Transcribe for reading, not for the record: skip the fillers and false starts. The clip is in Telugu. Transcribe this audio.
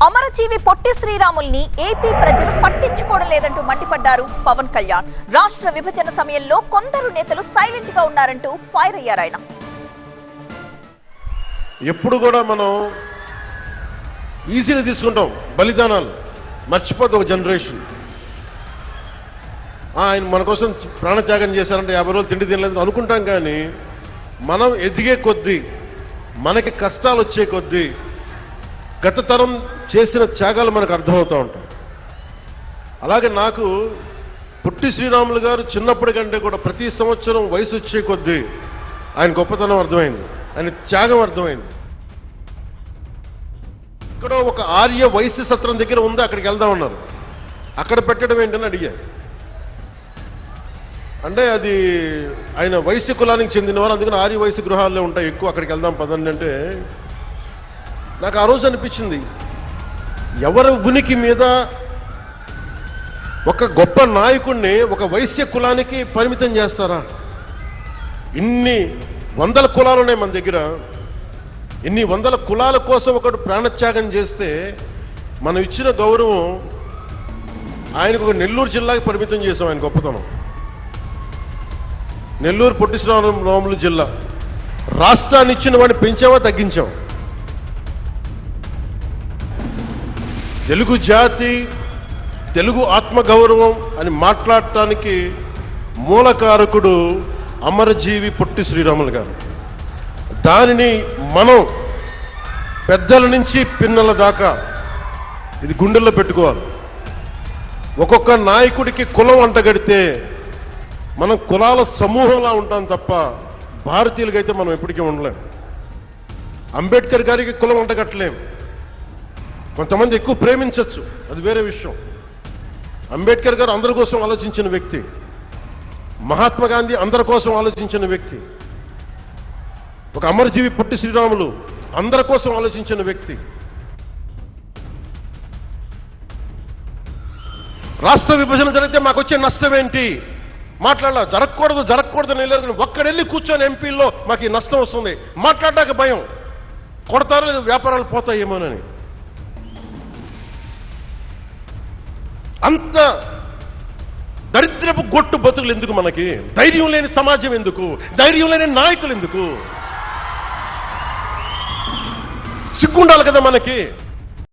అమరజీవి పొట్టి శ్రీరాముల్ని ఏపీ ప్రజలు పట్టించుకోవడం లేదంటూ మండిపడ్డారు పవన్ కళ్యాణ్. రాష్ట్ర విభజన సమయంలో కొందరు నేతలు సైలెంట్ గా ఉన్నారంటూ ఫైర్ అయ్యారు ఆయన. ఎప్పుడు కూడా మనం ఈజీగా తీసుకుంటాం బలిదానాలు, మర్చిపోతే ఒక జనరేషన్ ఆయన మన కోసం ప్రాణత్యాగం చేశారంటే 50 రోజులు తిండి తినలేదు అనుకుంటాం. కానీ మనం ఎదిగే కొద్దీ, మనకి కష్టాలు వచ్చే కొద్దీ గత తరం చేసిన త్యాగాలు మనకు అర్థమవుతూ ఉంటాయి. అలాగే నాకు పొట్టి శ్రీరాములు గారు చిన్నప్పటి కంటే కూడా ప్రతి సంవత్సరం వయసు వచ్చే కొద్దీ ఆయన గొప్పతనం అర్థమైంది, ఆయన త్యాగం అర్థమైంది. ఇక్కడ ఒక ఆర్య వైశ్య సత్రం దగ్గర ఉంది, అక్కడికి వెళ్దామన్నారు. అక్కడ పెట్టడం ఏంటని అడిగా. అంటే అది ఆయన వైశ్య కులానికి చెందినవారు, అందుకని ఆర్య వైశ్య గృహాల్లో ఉంటాయి ఎక్కువ, అక్కడికి వెళ్దాం పదండి అంటే నాకు ఆ రోజు అనిపించింది, ఎవరి ఉనికి మీద ఒక గొప్ప నాయకుడిని ఒక వైశ్య కులానికి పరిమితం చేస్తారా? ఇన్ని వందల కులాలు ఉన్నాయి మన దగ్గర. ఇన్ని వందల కులాల కోసం ఒకడు ప్రాణత్యాగం చేస్తే మనం ఇచ్చిన గౌరవం ఆయనకు ఒక నెల్లూరు జిల్లాకి పరిమితం చేసాం. ఆయన గొప్పతనం నెల్లూరు పొట్టి శ్రీరాములు జిల్లా. రాష్ట్రాన్ని ఇచ్చిన వాడిని పెంచావా తగ్గించాం? తెలుగు జాతి, తెలుగు ఆత్మగౌరవం అని మాట్లాడటానికి మూలకారకుడు అమరజీవి పొట్టి శ్రీరాములు గారు. దానిని మనం పెద్దల నుంచి పిన్నల దాకా ఇది గుండెల్లో పెట్టుకోవాలి. ఒక్కొక్క నాయకుడికి కులం అంటగడితే మనం కులాల సమూహంలా ఉంటాం తప్ప భారతీయులకైతే మనం ఎప్పటికీ ఉండలేం. అంబేద్కర్ గారికి కులం అంటగట్టలేం. కొంతమంది ఎక్కువ ప్రేమించవచ్చు, అది వేరే విషయం. అంబేద్కర్ గారు అందరి కోసం ఆలోచించిన వ్యక్తి. మహాత్మా గాంధీ అందరి కోసం ఆలోచించిన వ్యక్తి. ఒక అమరజీవి పొట్టి శ్రీరాములు అందరి కోసం ఆలోచించిన వ్యక్తి. రాష్ట్ర విభజన జరిగితే మాకు వచ్చే నష్టం ఏంటి మాట్లాడాలి. జరగకూడదు నేను ఒక్కడెళ్ళి కూర్చొని ఎంపీల్లో మాకు ఈ నష్టం వస్తుంది మాట్లాడడానికి భయం, కొడతారో లేదు వ్యాపారాలు పోతాయేమోనని. అంత దరిద్రపు గొట్టు బతుకులు ఎందుకు మనకి? ధైర్యం లేని సమాజం ఎందుకు? ధైర్యం లేని నాయకులు ఎందుకు? సిగ్గుండాలి కదా మనకి.